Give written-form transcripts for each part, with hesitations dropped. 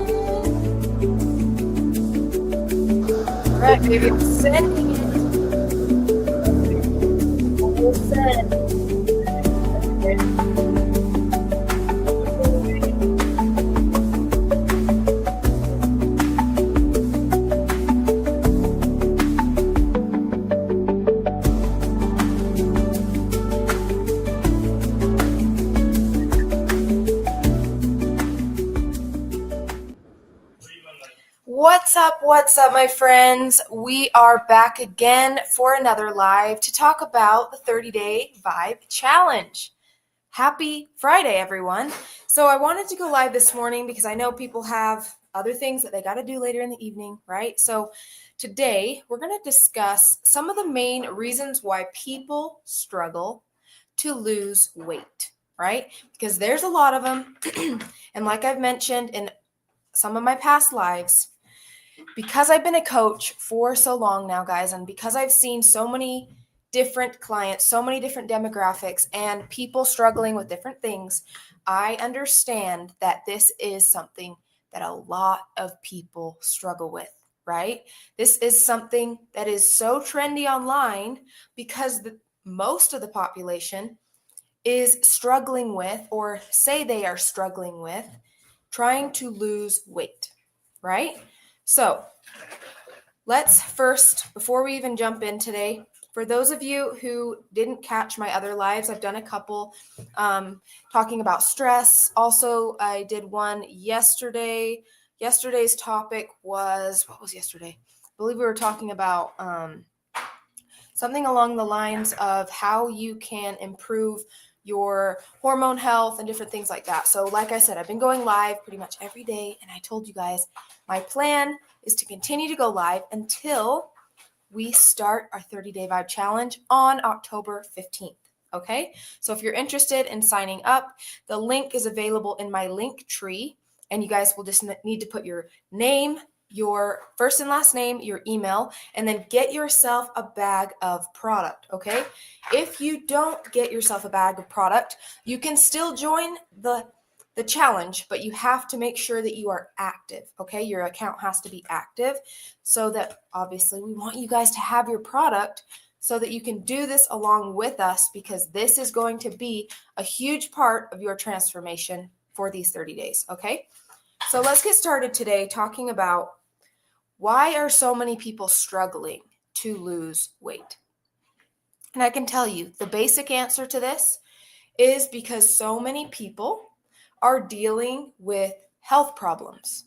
All right, baby, I'm sending it. All set. What's up, my friends? We are back again for another live to talk about the 30-day Vibe Challenge. Happy Friday, everyone. So I wanted to go live this morning because I know people have other things that they got to do later in the evening, right? So today we're going to discuss some of the main reasons why people struggle to lose weight, right? Because there's a lot of them. And like I've mentioned in some of my past lives, because I've been a coach for so long now, guys, and because I've seen so many different clients, so many different demographics, and people struggling with different things, I understand that this is something that a lot of people struggle with, right? This is something that is so trendy online because most of the population is struggling with, or say they are struggling with, trying to lose weight, right? So let's first, before we even jump in today, for those of you who didn't catch my other lives, I've done a couple talking about stress. Also, I did one yesterday. Yesterday's topic was, what was yesterday? I believe we were talking about something along the lines of how you can improve your hormone health and different things like that. So like I said, I've been going live pretty much every day, and I told you guys my plan is to continue to go live until we start our 30-day Vibe Challenge on October 15th. Okay, so if you're interested in signing up, the link is available in my link tree, and you guys will just need to put your name, your first and last name, your email, and then get yourself a bag of product, okay? If you don't get yourself a bag of product, you can still join the challenge, but you have to make sure that you are active, okay? Your account has to be active so that obviously we want you guys to have your product so that you can do this along with us, because this is going to be a huge part of your transformation for these 30 days, okay? So let's get started today talking about why are so many people struggling to lose weight? And I can tell you the basic answer to this is because so many people are dealing with health problems.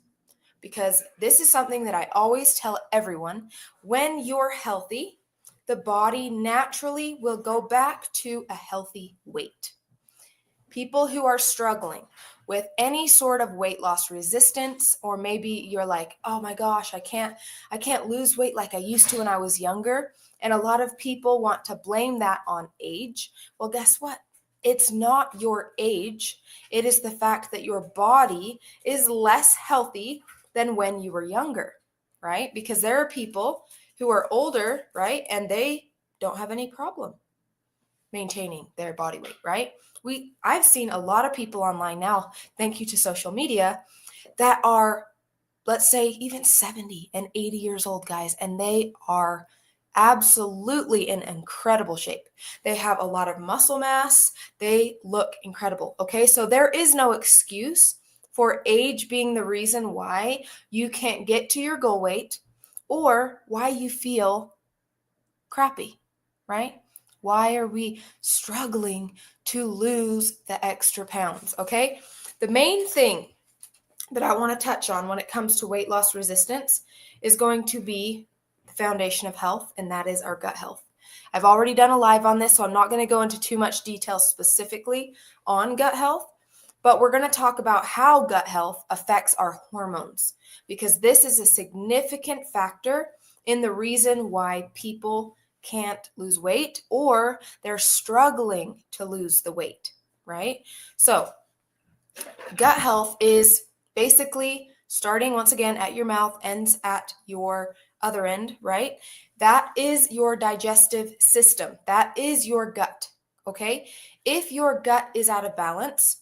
Because this is something that I always tell everyone: when you're healthy, the body naturally will go back to a healthy weight. People who are struggling with any sort of weight loss resistance, or maybe you're like, oh my gosh, I can't lose weight like I used to when I was younger. And a lot of people want to blame that on age. Well, guess what? It's not your age. It is the fact that your body is less healthy than when you were younger, right? Because there are people who are older, right? And they don't have any problem maintaining their body weight, right? I've seen a lot of people online now, thank you to social media, that are, let's say, even 70 and 80 years old, guys, and they are absolutely in incredible shape. They have a lot of muscle mass. They look incredible. Okay, so there is no excuse for age being the reason why you can't get to your goal weight or why you feel crappy, right? Why are we struggling to lose the extra pounds? Okay, the main thing that I want to touch on when it comes to weight loss resistance is going to be the foundation of health, and that is our gut health. I've already done a live on this, so I'm not going to go into too much detail specifically on gut health, but we're going to talk about how gut health affects our hormones, because this is a significant factor in the reason why people can't lose weight or they're struggling to lose the weight, right? So gut health is basically starting once again at your mouth, ends at your other end, right? That is your digestive system. That is your gut, okay? If your gut is out of balance,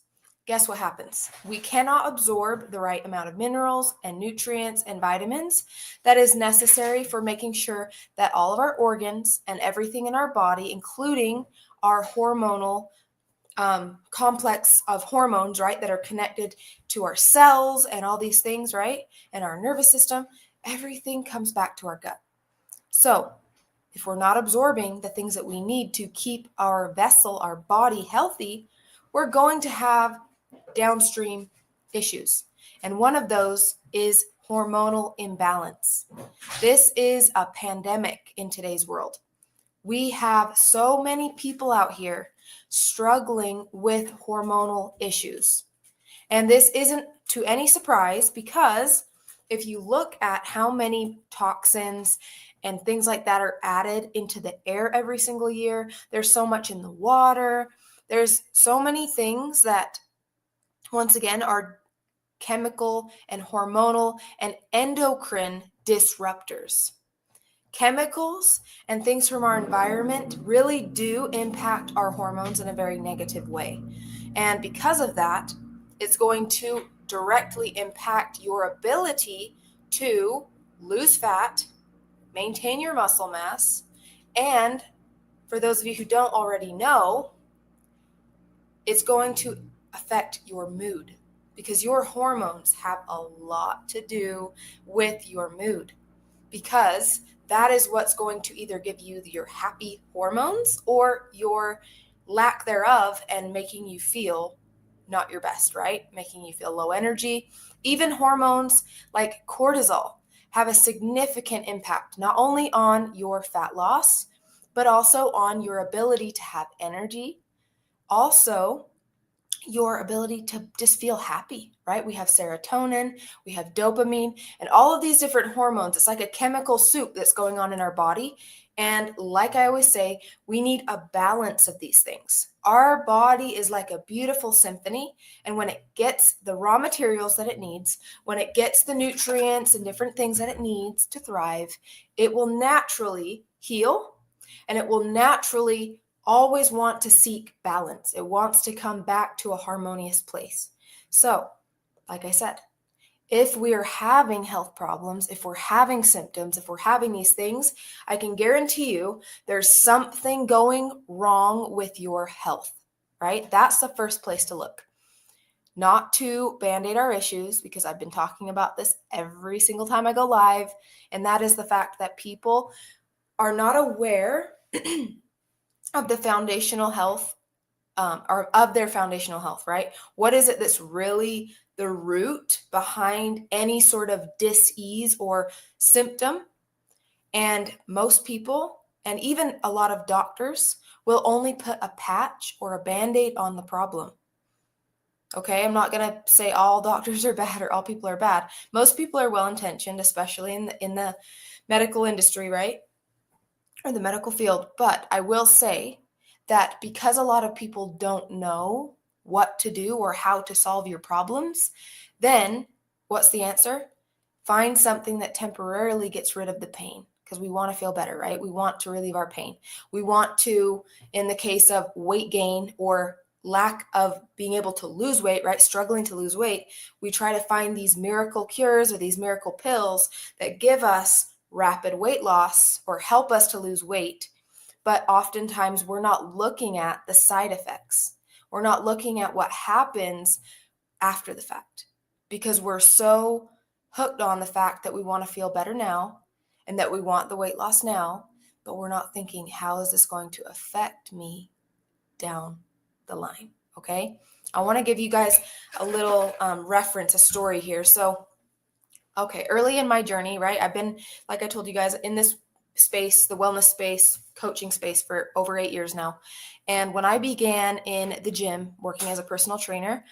guess what happens? We cannot absorb the right amount of minerals and nutrients and vitamins that is necessary for making sure that all of our organs and everything in our body, including our hormonal complex of hormones, right, that are connected to our cells and all these things, right, and our nervous system, everything comes back to our gut. So if we're not absorbing the things that we need to keep our vessel, our body healthy, we're going to have downstream issues. And one of those is hormonal imbalance. This is a pandemic in today's world. We have so many people out here struggling with hormonal issues. And this isn't to any surprise, because if you look at how many toxins and things like that are added into the air every single year, there's so much in the water, there's so many things that, once again, are chemical and hormonal and endocrine disruptors. Chemicals and things from our environment really do impact our hormones in a very negative way. And because of that, it's going to directly impact your ability to lose fat, maintain your muscle mass, and for those of you who don't already know, it's going to affect your mood, because your hormones have a lot to do with your mood, because that is what's going to either give you your happy hormones or your lack thereof, and making you feel not your best, right? Making you feel low energy. Even hormones like cortisol have a significant impact, not only on your fat loss, but also on your ability to have energy. Also, your ability to just feel happy, right? We have serotonin, we have dopamine, and all of these different hormones. It's like a chemical soup that's going on in our body. And like I always say, we need a balance of these things. Our body is like a beautiful symphony. And when it gets the raw materials that it needs, when it gets the nutrients and different things that it needs to thrive, it will naturally heal, and it will naturally always want to seek balance. It wants to come back to a harmonious place. So, like I said, if we are having health problems, if we're having symptoms, if we're having these things, I can guarantee you there's something going wrong with your health, right? That's the first place to look. Not to band-aid our issues, because I've been talking about this every single time I go live, and that is the fact that people are not aware of the foundational health, or of their foundational health, right? What is it that's really the root behind any sort of dis-ease or symptom? And most people, and even a lot of doctors, will only put a patch or a band-aid on the problem. Okay, I'm not going to say all doctors are bad or all people are bad. Most people are well-intentioned, especially in the medical industry, right? Or the medical field. But I will say that because a lot of people don't know what to do or how to solve your problems, then what's the answer? Find something that temporarily gets rid of the pain, because we want to feel better, right? We want to relieve our pain. We want to, in the case of weight gain or lack of being able to lose weight, right? Struggling to lose weight, we try to find these miracle cures or these miracle pills that give us rapid weight loss or help us to lose weight. But oftentimes we're not looking at the side effects. We're not looking at what happens after the fact, because we're so hooked on the fact that we want to feel better now and that we want the weight loss now, but we're not thinking, how is this going to affect me down the line? Okay. I want to give you guys a little reference, a story here. So, okay, early in my journey, right? I've been, like I told you guys, in this space, the wellness space, coaching space, for over 8 years now. And when I began in the gym working as a personal trainer,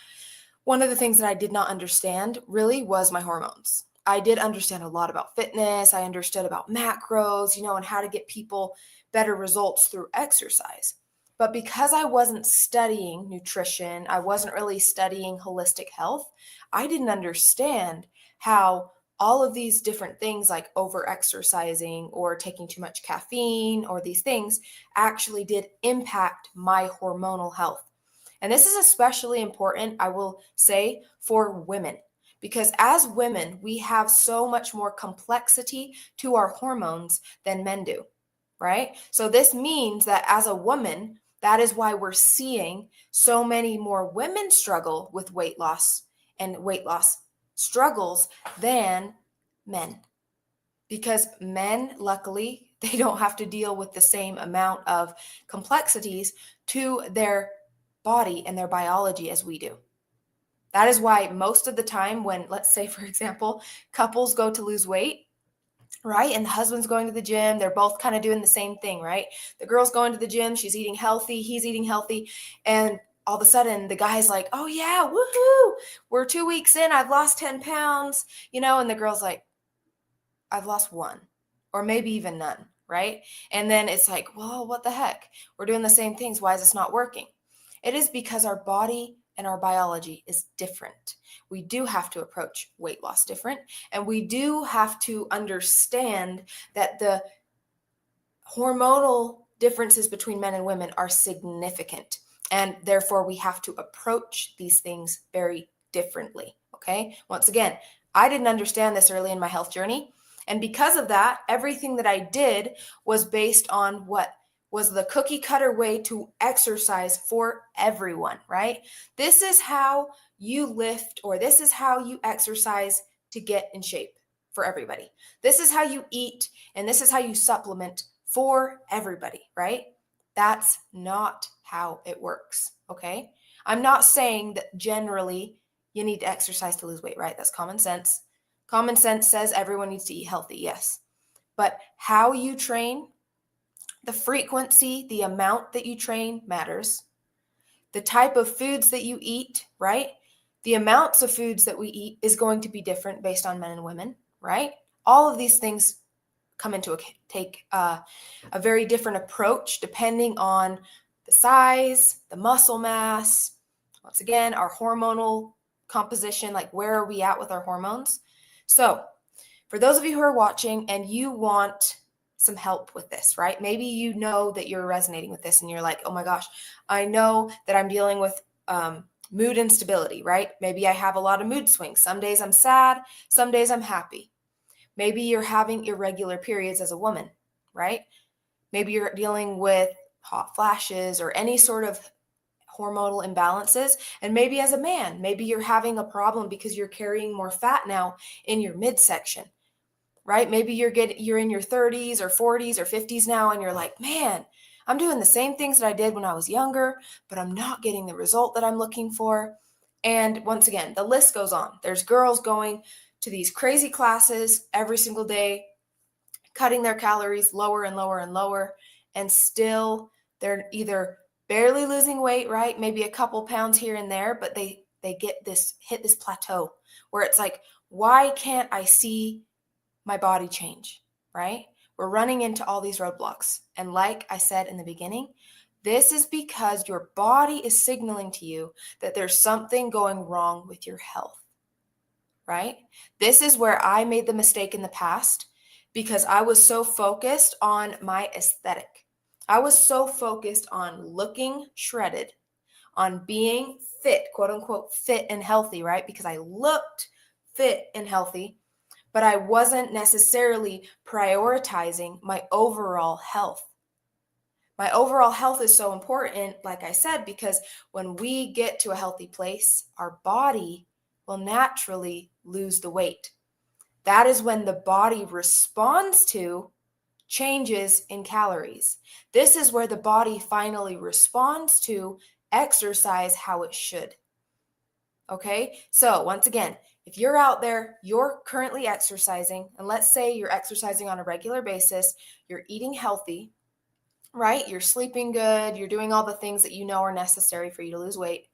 one of the things that I did not understand really was my hormones. I did understand a lot about fitness. I understood about macros, and how to get people better results through exercise. But because I wasn't studying nutrition, I wasn't really studying holistic health, I didn't understand how all of these different things like over exercising or taking too much caffeine or these things actually did impact my hormonal health. And this is especially important, I will say, for women, because as women, we have so much more complexity to our hormones than men do, right? So this means that as a woman, that is why we're seeing so many more women struggle with weight loss and weight loss struggles than men. Because men, luckily, they don't have to deal with the same amount of complexities to their body and their biology as we do. That is why most of the time when, let's say, for example, couples go to lose weight, right? And the husband's going to the gym, they're both kind of doing the same thing, right? The girl's going to the gym, she's eating healthy, he's eating healthy, and all of a sudden the guy's like, oh yeah, woohoo, we're 2 weeks in, I've lost 10 pounds, and the girl's like, I've lost one, or maybe even none, right? And then it's like, well, what the heck? We're doing the same things. Why is this not working? It is because our body and our biology is different. We do have to approach weight loss different, and we do have to understand that the hormonal differences between men and women are significant, and therefore we have to approach these things very differently. Okay, once again, I didn't understand this early in my health journey, and because of that, everything that I did was based on what was the cookie cutter way to exercise for everyone, right? This is how you lift, or this is how you exercise to get in shape for everybody. This is how you eat, and this is how you supplement for everybody, right? That's not how it works, okay? I'm not saying that generally you need to exercise to lose weight, right? That's common sense. Common sense says everyone needs to eat healthy, yes. But how you train, the frequency, the amount that you train matters. The type of foods that you eat, right? The amounts of foods that we eat is going to be different based on men and women, right? All of these things come into take a very different approach depending on the size, the muscle mass, once again, our hormonal composition, like where are we at with our hormones. So for those of you who are watching and you want some help with this, right? Maybe you know that you're resonating with this and you're like, oh my gosh, I know that I'm dealing with mood instability, right? Maybe I have a lot of mood swings. Some days I'm sad, some days I'm happy. Maybe you're having irregular periods as a woman, right? Maybe you're dealing with hot flashes or any sort of hormonal imbalances. And maybe as a man, maybe you're having a problem because you're carrying more fat now in your midsection, right? Maybe you're in your 30s or 40s or 50s now and you're like, man, I'm doing the same things that I did when I was younger, but I'm not getting the result that I'm looking for. And once again, the list goes on. There's girls going to these crazy classes every single day, cutting their calories lower and lower and lower, and still they're either barely losing weight, right? Maybe a couple pounds here and there, but they hit this plateau where it's like, why can't I see my body change, right? We're running into all these roadblocks. And like I said in the beginning, this is because your body is signaling to you that there's something going wrong with your health, right? This is where I made the mistake in the past because I was so focused on my aesthetic. I was so focused on looking shredded, on being fit, quote unquote, fit and healthy, right? Because I looked fit and healthy, but I wasn't necessarily prioritizing my overall health. My overall health is so important, like I said, because when we get to a healthy place, our body will naturally lose the weight. That is when the body responds to changes in calories. This is where the body finally responds to exercise how it should. Okay, so once again, if you're out there, you're currently exercising, and let's say you're exercising on a regular basis, you're eating healthy, right? You're sleeping good, you're doing all the things that you know are necessary for you to lose weight,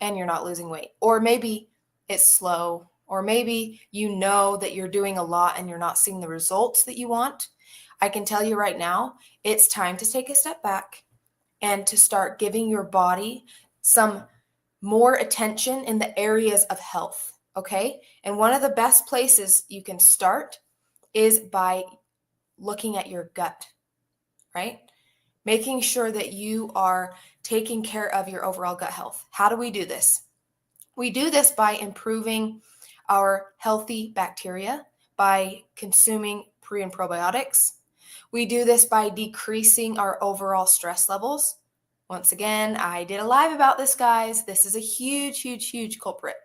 and you're not losing weight. Or maybe it's slow, or maybe you know that you're doing a lot and you're not seeing the results that you want. I can tell you right now, it's time to take a step back and to start giving your body some more attention in the areas of health, okay? And one of the best places you can start is by looking at your gut, right? making sure that you are taking care of your overall gut health. How do we do this? We do this by improving our healthy bacteria, by consuming pre and probiotics. We do this by decreasing our overall stress levels. Once again, I did a live about this, guys. This is a huge, huge, huge culprit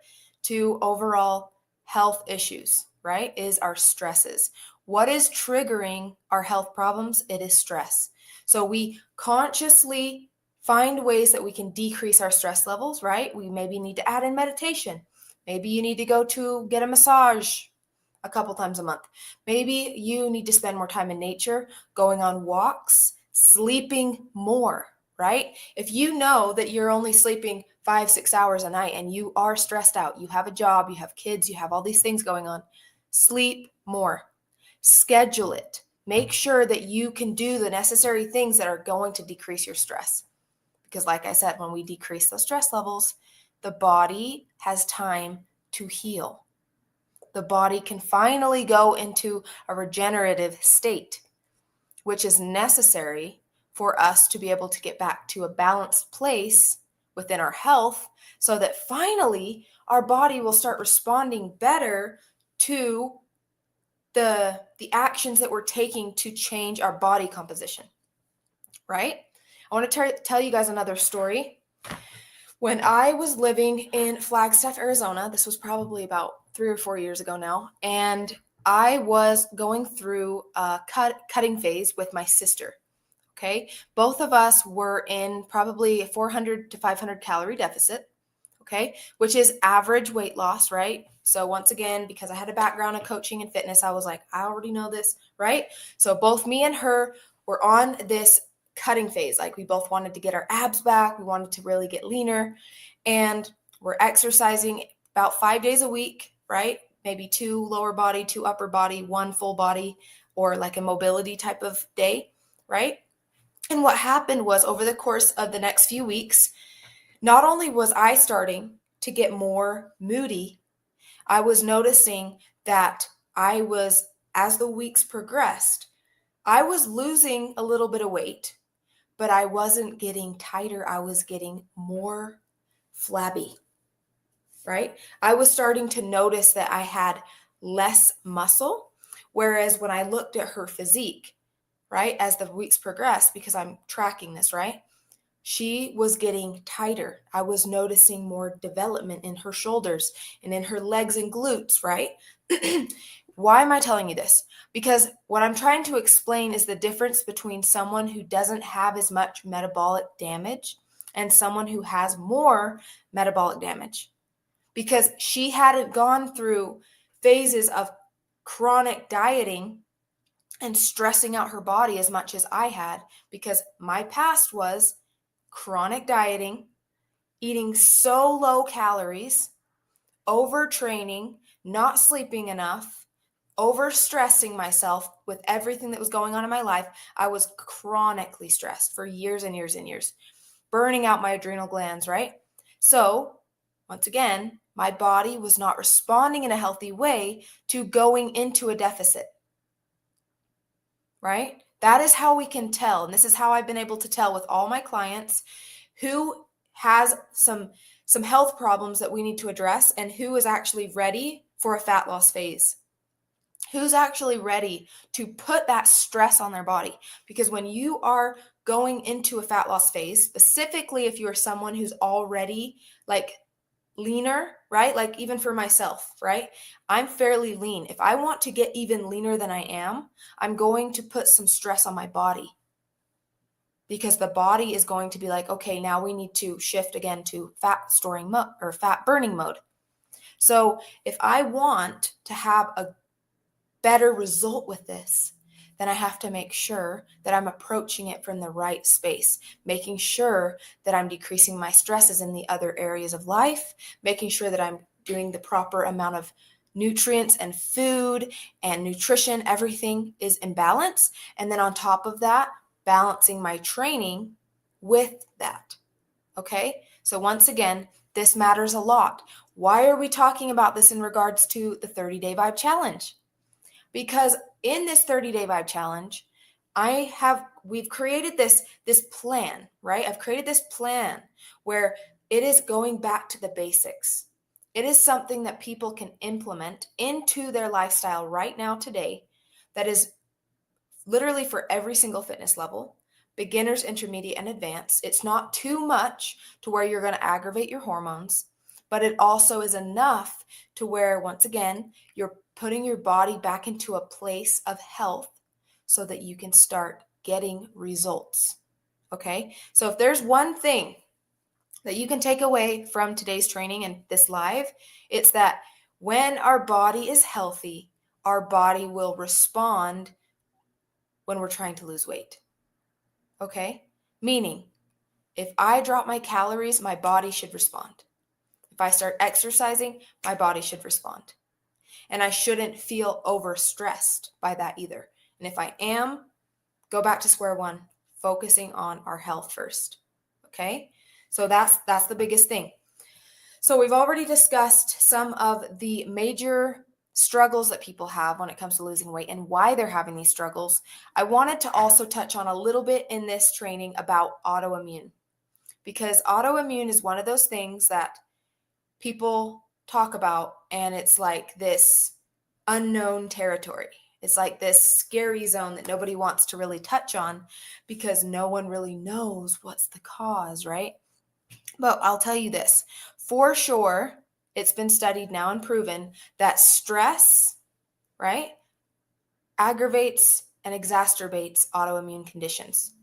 to overall health issues, right? Is our stresses. What is triggering our health problems? It is stress. So we consciously find ways that we can decrease our stress levels, right? We maybe need to add in meditation. Maybe you need to go to get a massage a couple times a month. Maybe you need to spend more time in nature, going on walks, sleeping more, right? If you know that you're only sleeping 5-6 hours a night and you are stressed out, you have a job, you have kids, you have all these things going on, sleep more. Schedule it. Make sure that you can do the necessary things that are going to decrease your stress. Because like I said, when we decrease those stress levels, the body has time to heal. The body can finally go into a regenerative state, which is necessary for us to be able to get back to a balanced place within our health so that finally our body will start responding better to the actions that we're taking to change our body composition, right? I want to tell you guys another story. When I was living in Flagstaff, Arizona, this was probably about 3 or 4 years ago now, and I was going through a cutting phase with my sister. Okay, both of us were in probably a 400 to 500 calorie deficit. Okay, which is average weight loss, right? So once again, because I had a background in coaching and fitness, I was like, I already know this, right? So both me and her were on this cutting phase. Like we both wanted to get our abs back. We wanted to really get leaner, and we're exercising about 5 days a week, right? Maybe 2 lower body, 2 upper body, 1 full body, or like a mobility type of day, right? And what happened was over the course of the next few weeks, not only was I starting to get more moody, I was noticing that as the weeks progressed, I was losing a little bit of weight, but I wasn't getting tighter. I was getting more flabby, right? I was starting to notice that I had less muscle. Whereas when I looked at her physique, right, as the weeks progressed, because I'm tracking this, right, she was getting tighter. I was noticing more development in her shoulders and in her legs and glutes, right? Why am I telling you this? Because what I'm trying to explain is the difference between someone who doesn't have as much metabolic damage and someone who has more metabolic damage. Because she hadn't gone through phases of chronic dieting and stressing out her body as much as I had, because my past was chronic dieting, eating so low calories, overtraining, not sleeping enough, overstressing myself with everything that was going on in my life. I was chronically stressed for years and years and years, burning out my adrenal glands, right? So, once again, my body was not responding in a healthy way to going into a deficit, right? That is how we can tell. And this is how I've been able to tell with all my clients who has some health problems that we need to address and who is actually ready for a fat loss phase. Who's actually ready to put that stress on their body? Because when you are going into a fat loss phase, specifically if you are someone who's already like leaner, right? Like even for myself, right? I'm fairly lean. If I want to get even leaner than I am, I'm going to put some stress on my body, because the body is going to be like, okay, now we need to shift again to fat storing mode or fat burning mode. So if I want to have a better result with this, then I have to make sure that I'm approaching it from the right space, making sure that I'm decreasing my stresses in the other areas of life, making sure that I'm doing the proper amount of nutrients and food and nutrition, everything is in balance. And then on top of that, balancing my training with that. Okay? So once again, this matters a lot. Why are we talking about this in regards to the 30-day Vibe Challenge? Because in this 30-day Vibe Challenge, we've created this plan, right? I've created this plan where it is going back to the basics. It is something that people can implement into their lifestyle right now today that is literally for every single fitness level, beginners, intermediate, and advanced. It's not too much to where you're going to aggravate your hormones, but it also is enough to where, once again, you're putting your body back into a place of health so that you can start getting results. Okay? So if there's one thing that you can take away from today's training and this live, it's that when our body is healthy, our body will respond when we're trying to lose weight. Okay? Meaning, if I drop my calories, my body should respond. If I start exercising, my body should respond. And I shouldn't feel overstressed by that either. And if I am, go back to square one, focusing on our health first. Okay? So that's the biggest thing. So we've already discussed some of the major struggles that people have when it comes to losing weight and why they're having these struggles. I wanted to also touch on a little bit in this training about autoimmune, because autoimmune is one of those things that people talk about, and it's like this unknown territory. It's like this scary zone that nobody wants to really touch on because no one really knows what's the cause, right? But I'll tell you this, for sure, it's been studied now and proven that stress, right, aggravates and exacerbates autoimmune conditions.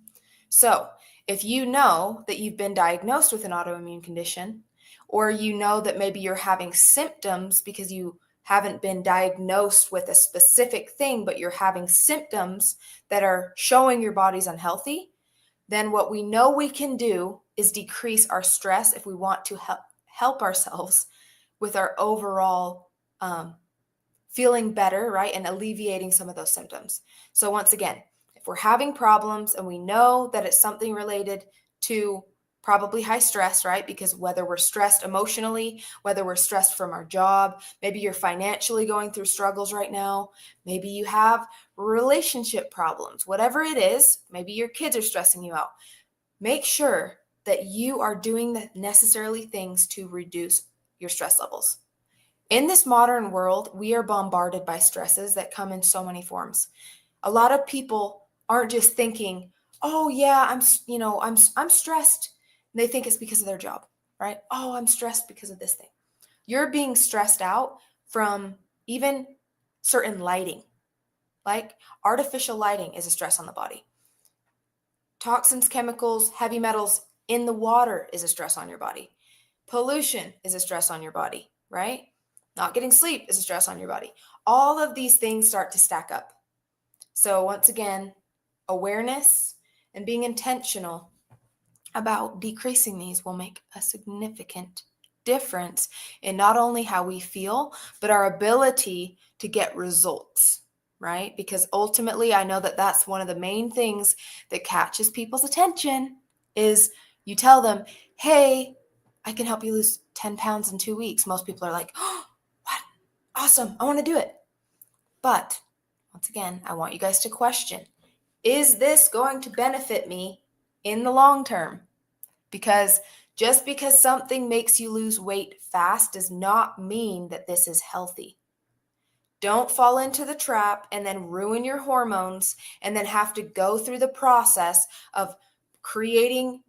So if you know that you've been diagnosed with an autoimmune condition, or you know that maybe you're having symptoms because you haven't been diagnosed with a specific thing, but you're having symptoms that are showing your body's unhealthy, then what we know we can do is decrease our stress if we want to help ourselves with our overall feeling better, right? And alleviating some of those symptoms. So once again, if we're having problems and we know that it's something related to probably high stress, right? Because whether we're stressed emotionally, whether we're stressed from our job, maybe you're financially going through struggles right now, maybe you have relationship problems, whatever it is, maybe your kids are stressing you out. Make sure that you are doing the necessary things to reduce your stress levels. In this modern world, we are bombarded by stresses that come in so many forms. A lot of people aren't just thinking, "Oh yeah, I'm stressed." And they think it's because of their job, right? "Oh, I'm stressed because of this thing." You're being stressed out from even certain lighting. Like artificial lighting is a stress on the body. Toxins, chemicals, heavy metals in the water is a stress on your body. Pollution is a stress on your body, right? Not getting sleep is a stress on your body. All of these things start to stack up. So once again, awareness and being intentional about decreasing these will make a significant difference in not only how we feel, but our ability to get results, right? Because ultimately, I know that that's one of the main things that catches people's attention is you tell them, "Hey, I can help you lose 10 pounds in 2 weeks." Most people are like, "Oh, what? Awesome. I want to do it." But once again, I want you guys to question, is this going to benefit me in the long term? Because just because something makes you lose weight fast does not mean that this is healthy. Don't fall into the trap and then ruin your hormones and then have to go through the process of creating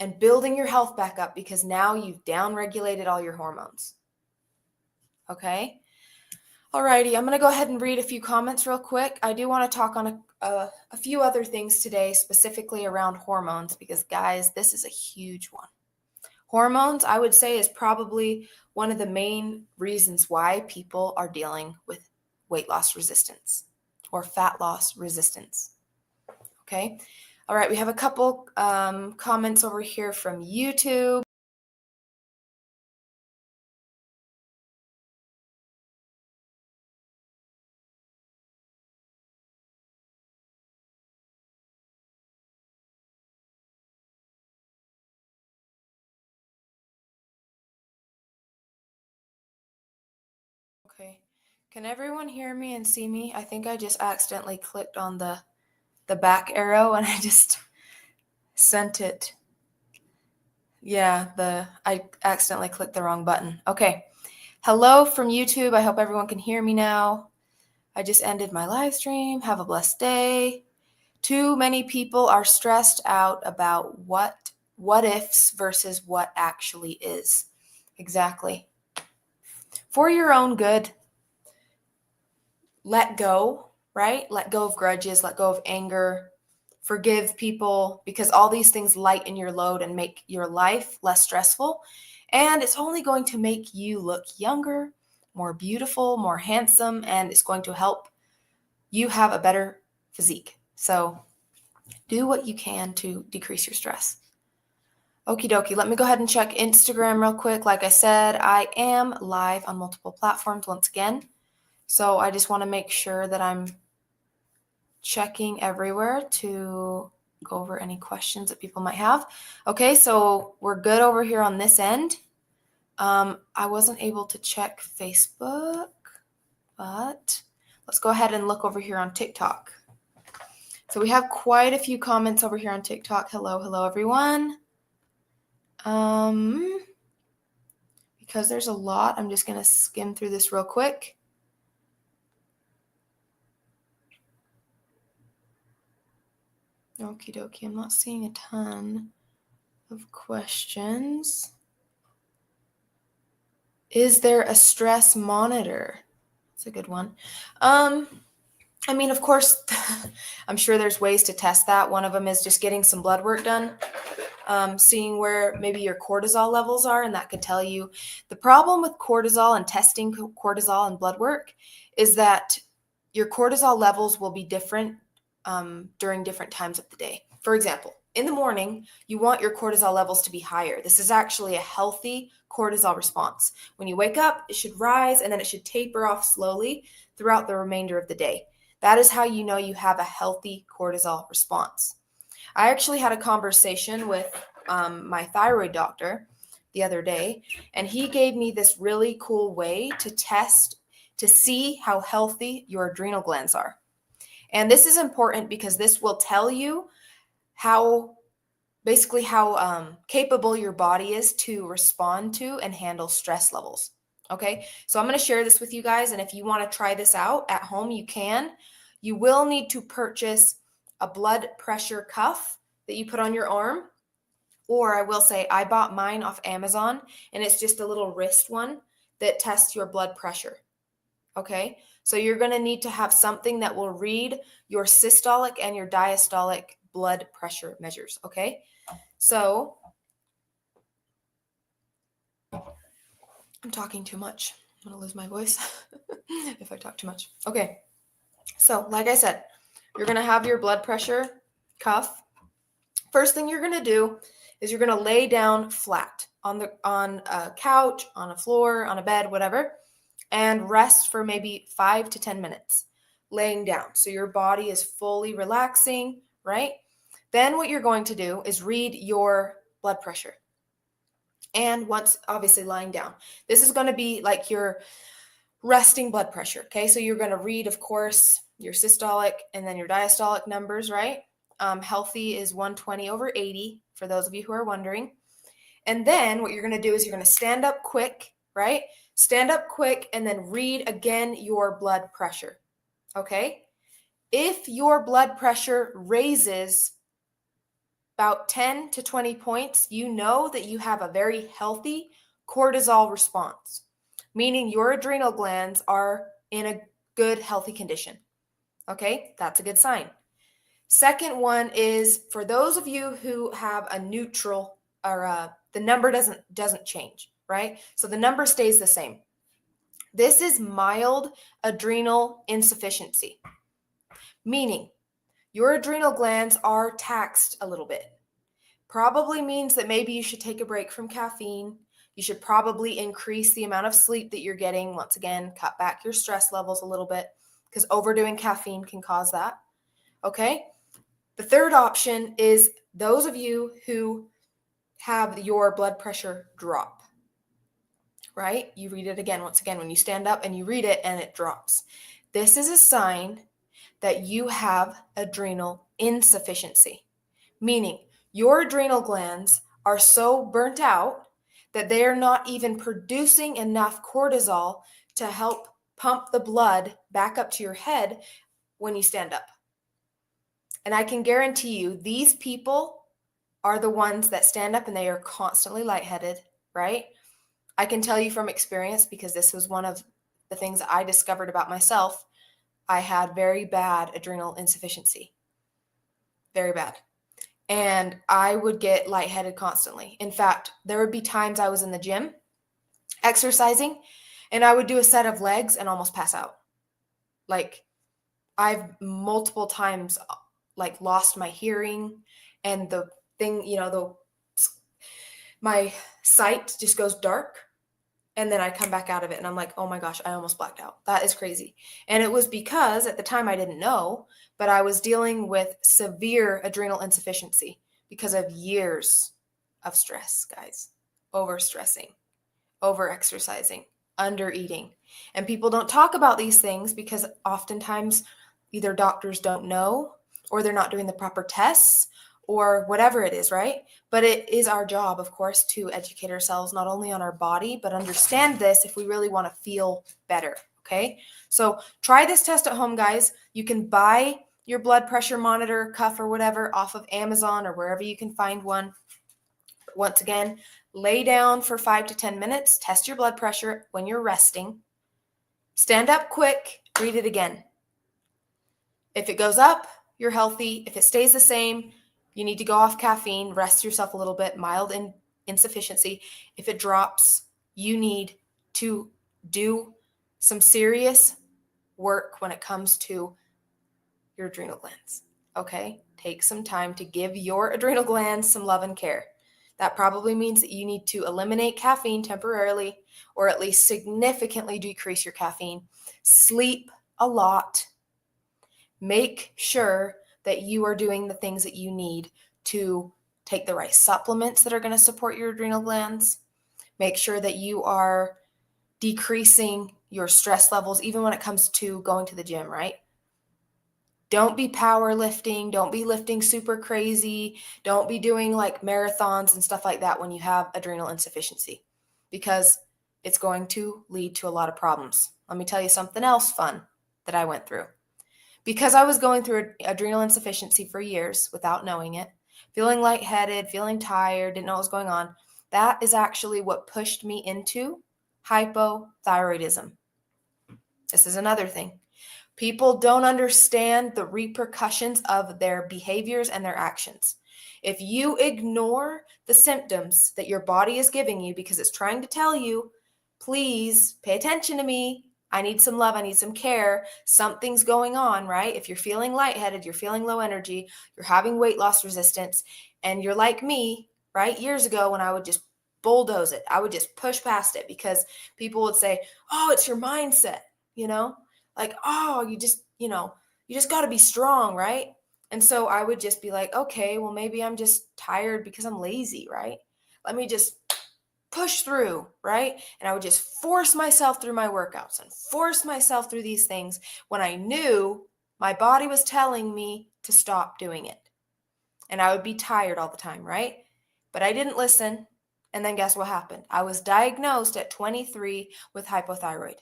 and building your health back up because now you've downregulated all your hormones. Okay? Alrighty, I'm going to go ahead and read a few comments real quick. I do want to talk on a few other things today, specifically around hormones, because guys, this is a huge one. Hormones, I would say, is probably one of the main reasons why people are dealing with weight loss resistance or fat loss resistance. Okay. All right. We have a couple comments over here from YouTube. Okay. Can everyone hear me and see me? I think I just accidentally clicked on the the back arrow and I just sent it. Yeah, I accidentally clicked the wrong button. Okay. Hello from YouTube. I hope everyone can hear me now. I just ended my live stream. Have a blessed day. Too many people are stressed out about what ifs versus what actually is. Exactly. For your own good, let go, right? Let go of grudges, let go of anger, forgive people, because all these things lighten your load and make your life less stressful. And it's only going to make you look younger, more beautiful, more handsome, and it's going to help you have a better physique. So do what you can to decrease your stress. Okie dokie. Let me go ahead and check Instagram real quick. Like I said, I am live on multiple platforms once again. So I just want to make sure that I'm checking everywhere to go over any questions that people might have. Okay, so we're good over here on this end. I wasn't able to check Facebook, but let's go ahead and look over here on TikTok. So we have quite a few comments over here on TikTok. Hello, everyone. Because there's a lot, I'm just going to skim through this real quick. Okie dokie, I'm not seeing a ton of questions. Is there a stress monitor? That's a good one. I mean, of course, I'm sure there's ways to test that. One of them is just getting some blood work done, seeing where maybe your cortisol levels are, and that could tell you. The problem with cortisol and testing cortisol and blood work is that your cortisol levels will be different during different times of the day. For example, in the morning, you want your cortisol levels to be higher. This is actually a healthy cortisol response. When you wake up, it should rise and then it should taper off slowly throughout the remainder of the day. That is how you know you have a healthy cortisol response. I actually had a conversation with my thyroid doctor the other day, and he gave me this really cool way to test to see how healthy your adrenal glands are. And this is important because this will tell you how capable your body is to respond to and handle stress levels. Okay, so I'm going to share this with you guys, and if you want to try this out at home, you can. You will need to purchase a blood pressure cuff that you put on your arm, or I will say I bought mine off Amazon, and it's just a little wrist one that tests your blood pressure. Okay, so you're going to need to have something that will read your systolic and your diastolic blood pressure measures. Okay, so I'm talking too much. I'm going to lose my voice if I talk too much. Okay, so like I said, you're going to have your blood pressure cuff. First thing you're going to do is you're going to lay down flat on a couch, on a floor, on a bed, whatever, and rest for maybe 5 to 10 minutes laying down. So your body is fully relaxing, right? Then what you're going to do is read your blood pressure. And once obviously lying down, this is going to be like your resting blood pressure. Okay. So you're going to read, of course, your systolic and then your diastolic numbers, right? Healthy is 120/80 for those of you who are wondering. And then what you're going to do is you're going to stand up quick, right? Stand up quick and then read again your blood pressure. Okay. If your blood pressure raises about 10 to 20 points, you know that you have a very healthy cortisol response, meaning your adrenal glands are in a good, healthy condition. Okay, that's a good sign. Second one is for those of you who have a neutral or the number doesn't change, right? So the number stays the same. This is mild adrenal insufficiency, meaning your adrenal glands are taxed a little bit. Probably means that maybe you should take a break from caffeine. You should probably increase the amount of sleep that you're getting. Once again, cut back your stress levels a little bit because overdoing caffeine can cause that. Okay. The third option is those of you who have your blood pressure drop, right? You read it again, once again, when you stand up and you read it and it drops. This is a sign that you have adrenal insufficiency, meaning your adrenal glands are so burnt out that they are not even producing enough cortisol to help pump the blood back up to your head when you stand up. And I can guarantee you, these people are the ones that stand up and they are constantly lightheaded, right? I can tell you from experience, because this was one of the things I discovered about myself. I had very bad adrenal insufficiency, very bad. And I would get lightheaded constantly. In fact, there would be times I was in the gym exercising and I would do a set of legs and almost pass out. Like, I've multiple times like lost my hearing, and the thing, my sight just goes dark, and then I come back out of it and I'm like, oh my gosh, I almost blacked out. That is crazy. And it was because at the time I didn't know, but I was dealing with severe adrenal insufficiency because of years of stress, guys. Overstressing, over-exercising, under-eating. And people don't talk about these things because oftentimes either doctors don't know, or they're not doing the proper tests, or whatever it is, right? But it is our job, of course, to educate ourselves not only on our body, but understand this if we really want to feel better, okay? So try this test at home, guys. You can buy your blood pressure monitor, cuff, or whatever off of Amazon or wherever you can find one. Once again, lay down for 5 to 10 minutes, test your blood pressure when you're resting. Stand up quick, read it again. If it goes up, you're healthy. If it stays the same, you need to go off caffeine, rest yourself a little bit, mild insufficiency. If it drops, you need to do some serious work when it comes to your adrenal glands, okay? Take some time to give your adrenal glands some love and care. That probably means that you need to eliminate caffeine temporarily, or at least significantly decrease your caffeine. Sleep a lot. Make sure that you are doing the things that you need to take the right supplements that are going to support your adrenal glands. Make sure that you are decreasing your stress levels, even when it comes to going to the gym, right? Don't be powerlifting. Don't be lifting super crazy. Don't be doing like marathons and stuff like that when you have adrenal insufficiency, because it's going to lead to a lot of problems. Let me tell you something else fun that I went through. Because I was going through adrenal insufficiency for years without knowing it, feeling lightheaded, feeling tired, didn't know what was going on, that is actually what pushed me into hypothyroidism. This is another thing. People don't understand the repercussions of their behaviors and their actions. If you ignore the symptoms that your body is giving you because it's trying to tell you, please pay attention to me, I need some love, I need some care, something's going on, right? If you're feeling lightheaded, you're feeling low energy, you're having weight loss resistance, and you're like me, right? Years ago when I would just bulldoze it, I would just push past it because people would say, oh, it's your mindset, like, oh, you just got to be strong, right? And so I would just be like, okay, well, maybe I'm just tired because I'm lazy, right? Let me just push through, right? And I would just force myself through my workouts and force myself through these things when I knew my body was telling me to stop doing it. And I would be tired all the time, right? But I didn't listen. And then guess what happened? I was diagnosed at 23 with hypothyroid,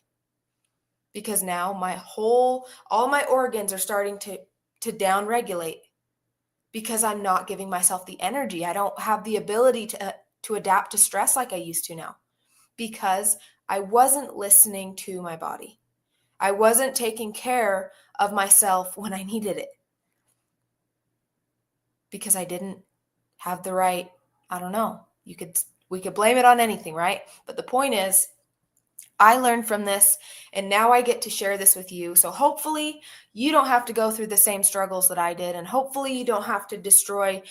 because now all my organs are starting to downregulate because I'm not giving myself the energy. I don't have the ability to adapt to stress like I used to now, because I wasn't listening to my body. I wasn't taking care of myself when I needed it, because I didn't have the right, I don't know, we could blame it on anything, right? But the point is, I learned from this, and now I get to share this with you. So hopefully you don't have to go through the same struggles that I did, and hopefully you don't have to destroy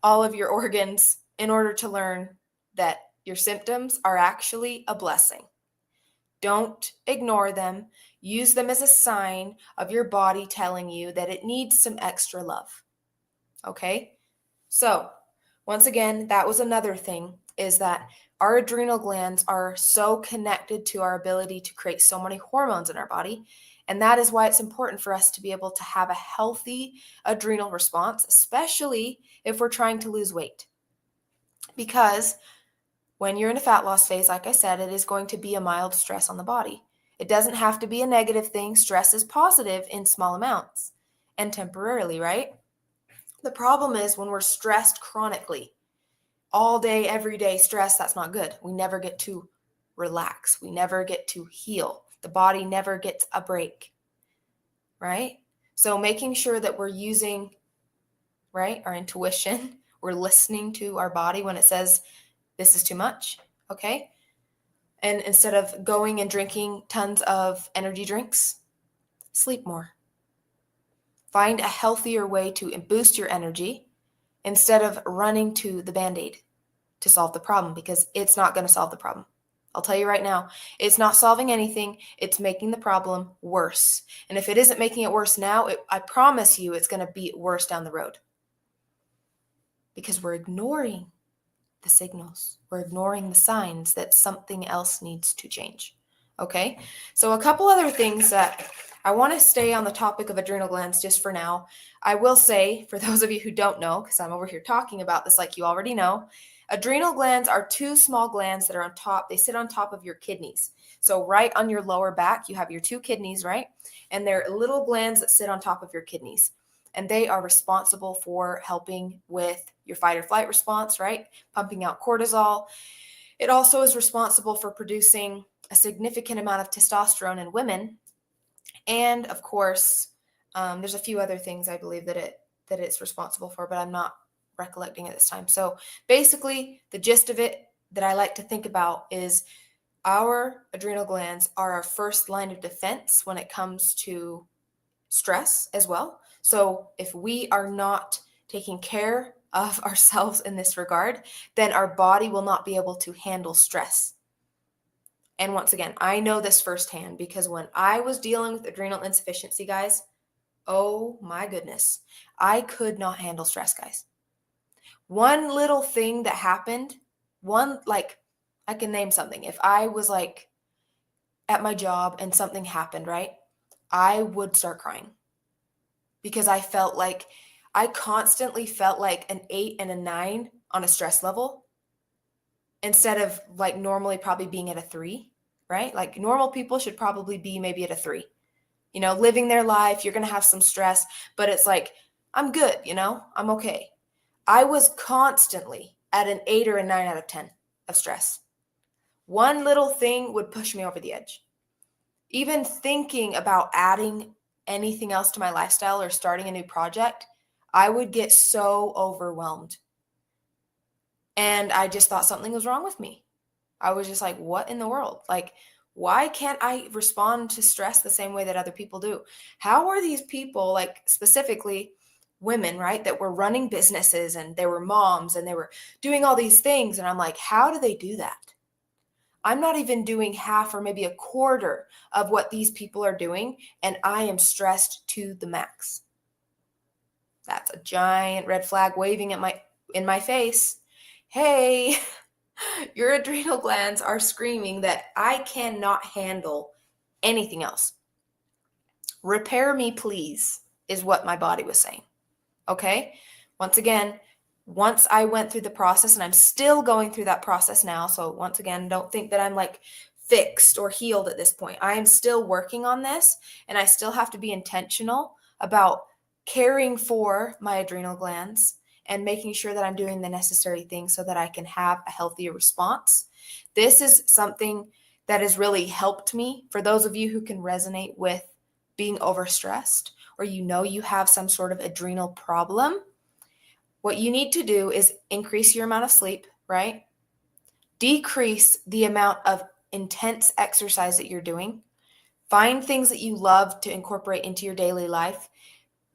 all of your organs in order to learn that your symptoms are actually a blessing. Don't ignore them. Use them as a sign of your body telling you that it needs some extra love. Okay? So, once again, that was another thing, is that our adrenal glands are so connected to our ability to create so many hormones in our body. And that is why it's important for us to be able to have a healthy adrenal response, especially if we're trying to lose weight. Because when you're in a fat loss phase, like I said, it is going to be a mild stress on the body. It doesn't have to be a negative thing. Stress is positive in small amounts and temporarily, right? The problem is when we're stressed chronically, all day, every day stress, that's not good. We never get to relax. We never get to heal. The body never gets a break, right? So making sure that we're using, right, our intuition, we're listening to our body when it says, this is too much, okay? And instead of going and drinking tons of energy drinks, sleep more. Find a healthier way to boost your energy instead of running to the Band-Aid to solve the problem, because it's not going to solve the problem. I'll tell you right now, it's not solving anything. It's making the problem worse. And if it isn't making it worse now, I promise you it's going to be worse down the road, because we're ignoring the signals. We're ignoring the signs that something else needs to change. Okay? So a couple other things that I want to stay on the topic of adrenal glands just for now. I will say, for those of you who don't know, because I'm over here talking about this like you already know, adrenal glands are two small glands that are on top. They sit on top of your kidneys. So right on your lower back, you have your two kidneys, right? And they're little glands that sit on top of your kidneys. And they are responsible for helping with your fight or flight response, right? Pumping out cortisol. It also is responsible for producing a significant amount of testosterone in women. And of course, there's a few other things I believe that it's responsible for, but I'm not recollecting at this time. So basically, the gist of it that I like to think about is our adrenal glands are our first line of defense when it comes to stress as well. So if we are not taking care of ourselves in this regard, then our body will not be able to handle stress. And once again, I know this firsthand, because when I was dealing with adrenal insufficiency, guys, oh my goodness, I could not handle stress, guys. One little thing that happened, I can name something. If I was like at my job and something happened, right, I would start crying, because I constantly felt like an 8 and a 9 on a stress level, instead of like normally probably being at a 3, right? Like normal people should probably be maybe at a 3, living their life. You're going to have some stress, but it's like, I'm good, I'm okay. I was constantly at an 8 or a 9 out of 10 of stress. One little thing would push me over the edge. Even thinking about adding anything else to my lifestyle or starting a new project, I would get so overwhelmed. And I just thought something was wrong with me. I was just like, what in the world? Like, why can't I respond to stress the same way that other people do? How are these people, like specifically women, right, that were running businesses and they were moms and they were doing all these things? And I'm like, how do they do that? I'm not even doing half or maybe a quarter of what these people are doing, and I am stressed to the max. That's a giant red flag waving in my face. Hey, your adrenal glands are screaming that I cannot handle anything else. Repair me, please, is what my body was saying. Okay? Once again, once I went through the process, and I'm still going through that process now. So once again, don't think that I'm like fixed or healed at this point. I am still working on this, and I still have to be intentional about caring for my adrenal glands and making sure that I'm doing the necessary things so that I can have a healthier response. This is something that has really helped me. For those of you who can resonate with being overstressed, or you have some sort of adrenal problem, what you need to do is increase your amount of sleep, right? Decrease the amount of intense exercise that you're doing. Find things that you love to incorporate into your daily life.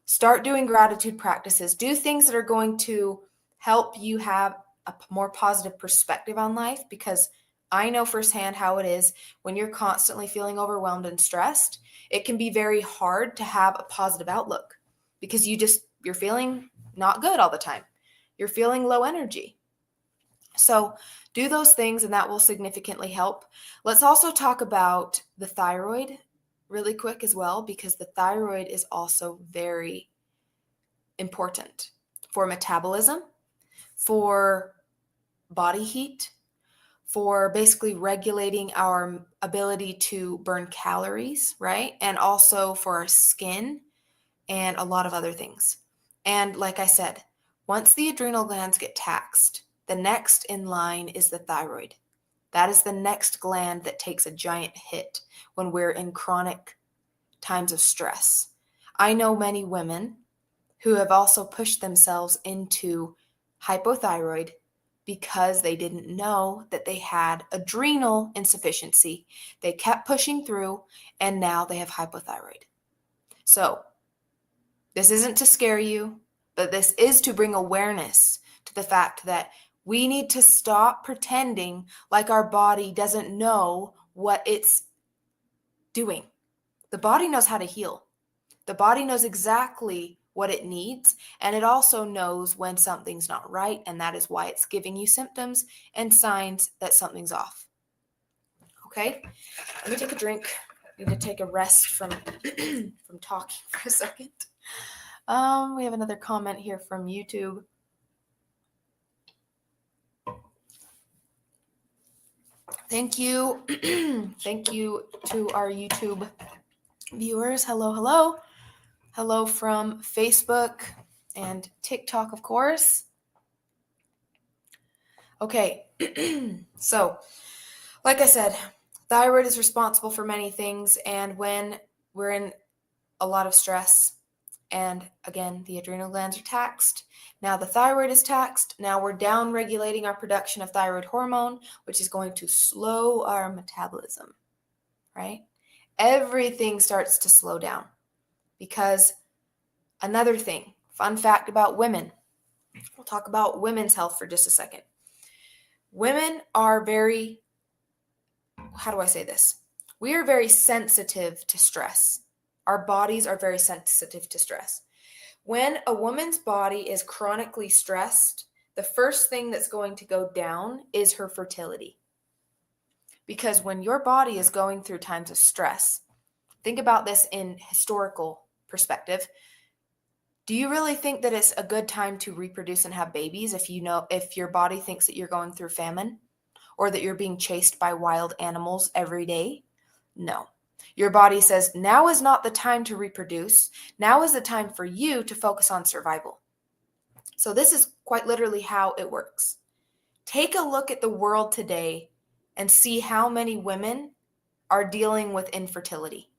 Start doing gratitude practices. Do things that are going to help you have a more positive perspective on life, because I know firsthand how it is when you're constantly feeling overwhelmed and stressed. It can be very hard to have a positive outlook, because you're feeling not good all the time. You're feeling low energy. So do those things, and that will significantly help. Let's also talk about the thyroid really quick as well, because the thyroid is also very important for metabolism, for body heat, for basically regulating our ability to burn calories, right? And also for our skin and a lot of other things. And like I said, once the adrenal glands get taxed, the next in line is the thyroid. That is the next gland that takes a giant hit when we're in chronic times of stress. I know many women who have also pushed themselves into hypothyroid because they didn't know that they had adrenal insufficiency. They kept pushing through, and now they have hypothyroid. So, this isn't to scare you, but this is to bring awareness to the fact that we need to stop pretending like our body doesn't know what it's doing. The body knows how to heal. The body knows exactly what it needs, and it also knows when something's not right, and that is why it's giving you symptoms and signs that something's off. Okay, let me take a drink. I need to take a rest from from talking for a second. We have another comment here from YouTube. Thank you. Thank you to our YouTube viewers. Hello, hello. Hello from Facebook and TikTok, of course. Okay, so like I said, thyroid is responsible for many things, and when we're in a lot of stress, and again, the adrenal glands are taxed, now the thyroid is taxed, now we're down regulating our production of thyroid hormone, which is going to slow our metabolism, right? Everything starts to slow down because another thing, fun fact about women, we'll talk about women's health for just a second. Women are very, how do I say this? We are very sensitive to stress. Our bodies are very sensitive to stress. When a woman's body is chronically stressed, the first thing that's going to go down is her fertility. Because when your body is going through times of stress, think about this in historical perspective. Do you really think that it's a good time to reproduce and have babies if your body thinks that you're going through famine or that you're being chased by wild animals every day? No. Your body says, now is not the time to reproduce. Now is the time for you to focus on survival. So this is quite literally how it works. Take a look at the world today and see how many women are dealing with infertility.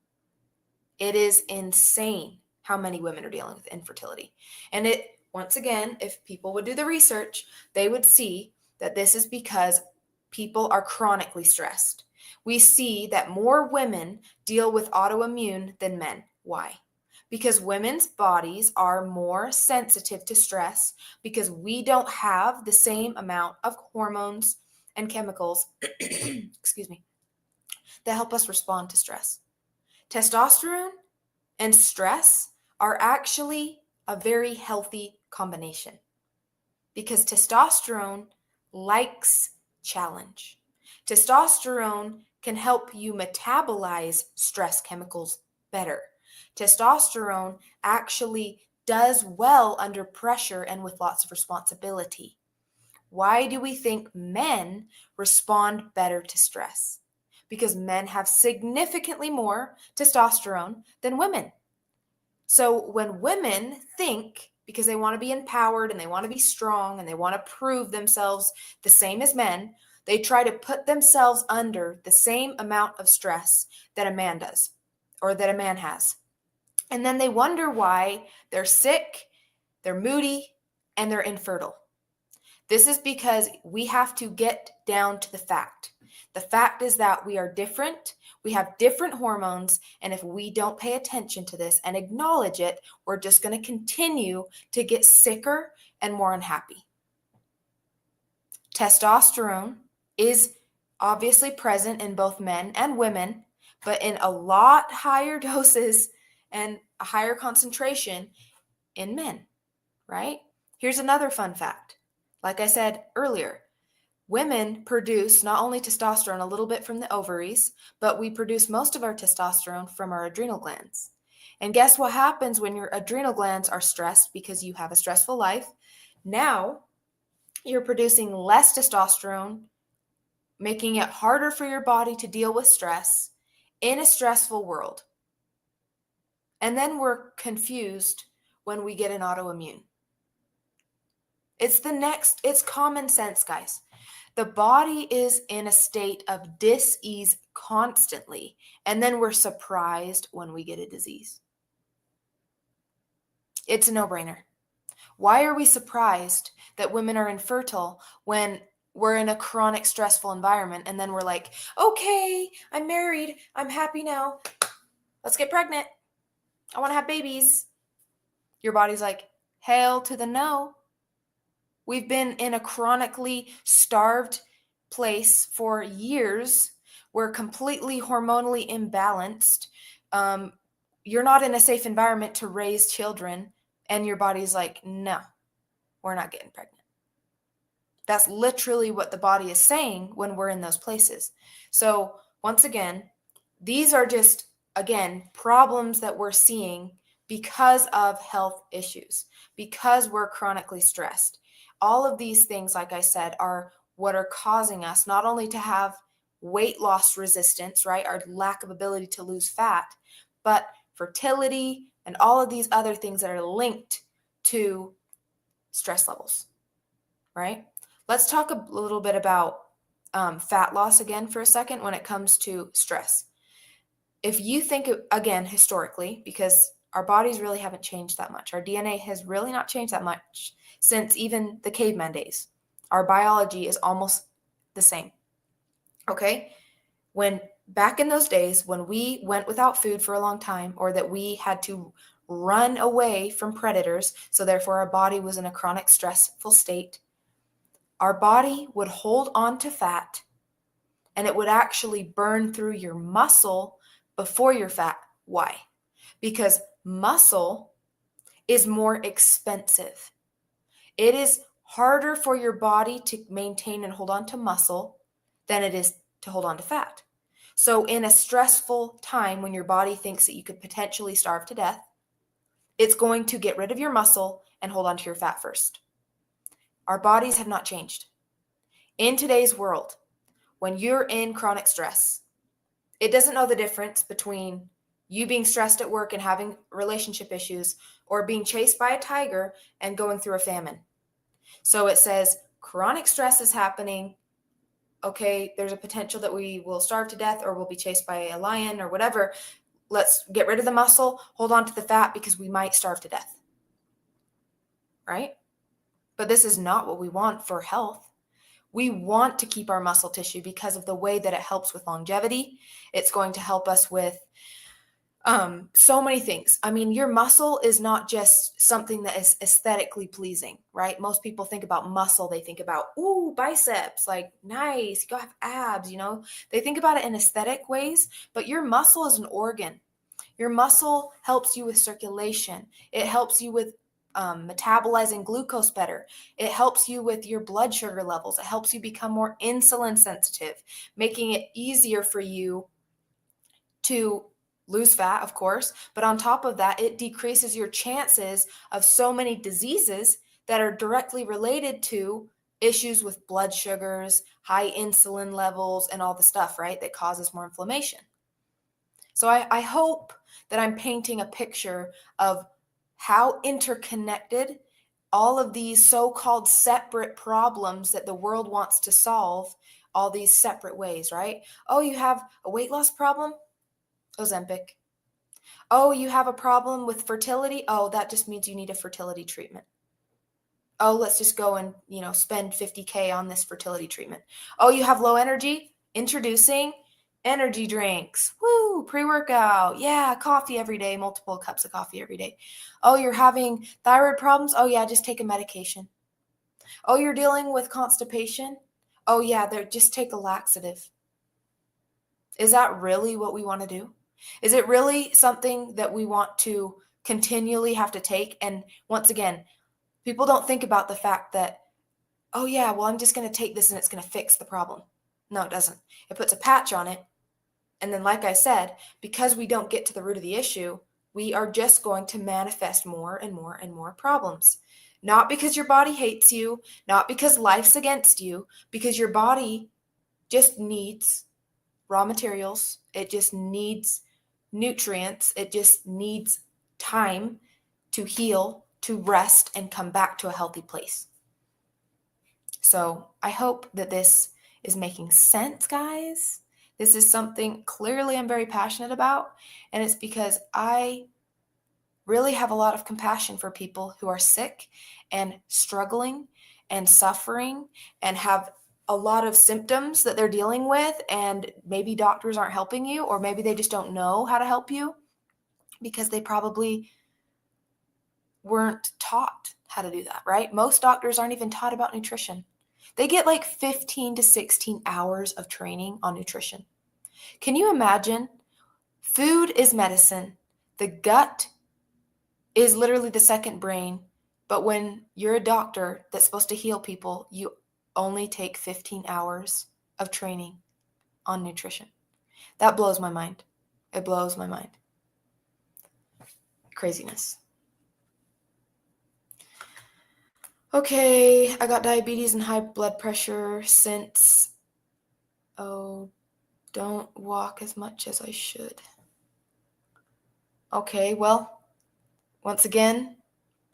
It is insane how many women are dealing with infertility. And once again, if people would do the research, they would see that this is because people are chronically stressed. We see that more women deal with autoimmune than men. Why? Because women's bodies are more sensitive to stress because we don't have the same amount of hormones and chemicals, excuse me, that help us respond to stress. Testosterone and stress are actually a very healthy combination because testosterone likes challenge. Testosterone can help you metabolize stress chemicals better. Testosterone actually does well under pressure and with lots of responsibility. Why do we think men respond better to stress? Because men have significantly more testosterone than women. So when women think, because they want to be empowered and they want to be strong and they want to prove themselves the same as men, they try to put themselves under the same amount of stress that a man does or that a man has. And then they wonder why they're sick, they're moody, and they're infertile. This is because we have to get down to the fact. The fact is that we are different, we have different hormones, and if we don't pay attention to this and acknowledge it, we're just going to continue to get sicker and more unhappy. Testosterone is obviously present in both men and women, but in a lot higher doses and a higher concentration in men, right? Here's another fun fact. Like I said earlier, Women produce not only testosterone a little bit from the ovaries, but we produce most of our testosterone from our adrenal glands. And guess what happens when your adrenal glands are stressed because you have a stressful life? Now you're producing less testosterone, making it harder for your body to deal with stress in a stressful world. And then we're confused when we get an autoimmune. It's common sense, guys. The body is in a state of dis-ease constantly, and then we're surprised when we get a disease. It's a no-brainer. Why are we surprised that women are infertile when we're in a chronic stressful environment, and then we're like, okay, I'm married, I'm happy now, let's get pregnant, I want to have babies. Your body's like, hail to the no. We've been in a chronically starved place for years. We're completely hormonally imbalanced. You're not in a safe environment to raise children, and your body's like, no, we're not getting pregnant. That's literally what the body is saying when we're in those places. So once again, these are just, again, problems that we're seeing because of health issues, because we're chronically stressed. All of these things, like I said, are what are causing us not only to have weight loss resistance, right, our lack of ability to lose fat, but fertility and all of these other things that are linked to stress levels, right? Let's talk a little bit about fat loss again for a second when it comes to stress. If you think, again, historically, because our bodies really haven't changed that much. Our DNA has really not changed that much since even the caveman days. Our biology is almost the same. Okay? When back in those days, when we went without food for a long time, or that we had to run away from predators, so therefore our body was in a chronic stressful state, our body would hold on to fat, and it would actually burn through your muscle before your fat. Why? Because muscle is more expensive. It is harder for your body to maintain and hold on to muscle than it is to hold on to fat. So in a stressful time when your body thinks that you could potentially starve to death, it's going to get rid of your muscle and hold on to your fat first. Our bodies have not changed. In today's world, when you're in chronic stress, it doesn't know the difference between you being stressed at work and having relationship issues, or being chased by a tiger and going through a famine. So it says chronic stress is happening. Okay, there's a potential that we will starve to death, or we'll be chased by a lion or whatever. Let's get rid of the muscle, hold on to the fat, because we might starve to death. Right? But this is not what we want for health. We want to keep our muscle tissue because of the way that it helps with longevity. It's going to help us with so many things. I mean, your muscle is not just something that is aesthetically pleasing, right? Most people think about muscle. They think about, ooh, biceps, like nice, you go have abs, They think about it in aesthetic ways, but your muscle is an organ. Your muscle helps you with circulation. It helps you with metabolizing glucose better. It helps you with your blood sugar levels. It helps you become more insulin sensitive, making it easier for you to lose fat, of course. But on top of that, it decreases your chances of so many diseases that are directly related to issues with blood sugars, high insulin levels, and all the stuff, right, that causes more inflammation. So I hope that I'm painting a picture of how interconnected all of these so-called separate problems that the world wants to solve, all these separate ways, right? Oh, you have a weight loss problem? Ozempic. Oh, you have a problem with fertility? Oh, that just means you need a fertility treatment. Oh, let's just go and, spend $50K on this fertility treatment. Oh, you have low energy? Introducing energy drinks. Woo, pre-workout. Yeah, coffee every day, multiple cups of coffee every day. Oh, you're having thyroid problems? Oh, yeah, just take a medication. Oh, you're dealing with constipation? Oh, yeah, just take a laxative. Is that really what we want to do? Is it really something that we want to continually have to take? And once again, people don't think about the fact that oh yeah, well, I'm just going to take this and it's going to fix the problem. No, it doesn't. It puts a patch on it. And then, like I said, because we don't get to the root of the issue, we are just going to manifest more and more and more problems. Not because your body hates you, not because life's against you, because your body just needs raw materials. It just needs nutrients. It just needs time to heal, to rest, and come back to a healthy place. So I hope that this is making sense, guys. This is something clearly I'm very passionate about, and it's because I really have a lot of compassion for people who are sick and struggling and suffering and have a lot of symptoms that they're dealing with, and maybe doctors aren't helping you, or maybe they just don't know how to help you because they probably weren't taught how to do that, right? Most doctors aren't even taught about nutrition. They get like 15 to 16 hours of training on nutrition. Can you imagine? Food is medicine. The gut is literally the second brain. But when you're a doctor that's supposed to heal people, you only take 15 hours of training on nutrition. That blows my mind. It blows my mind. Craziness. Okay, I got diabetes and high blood pressure since, don't walk as much as I should. Okay, well, once again,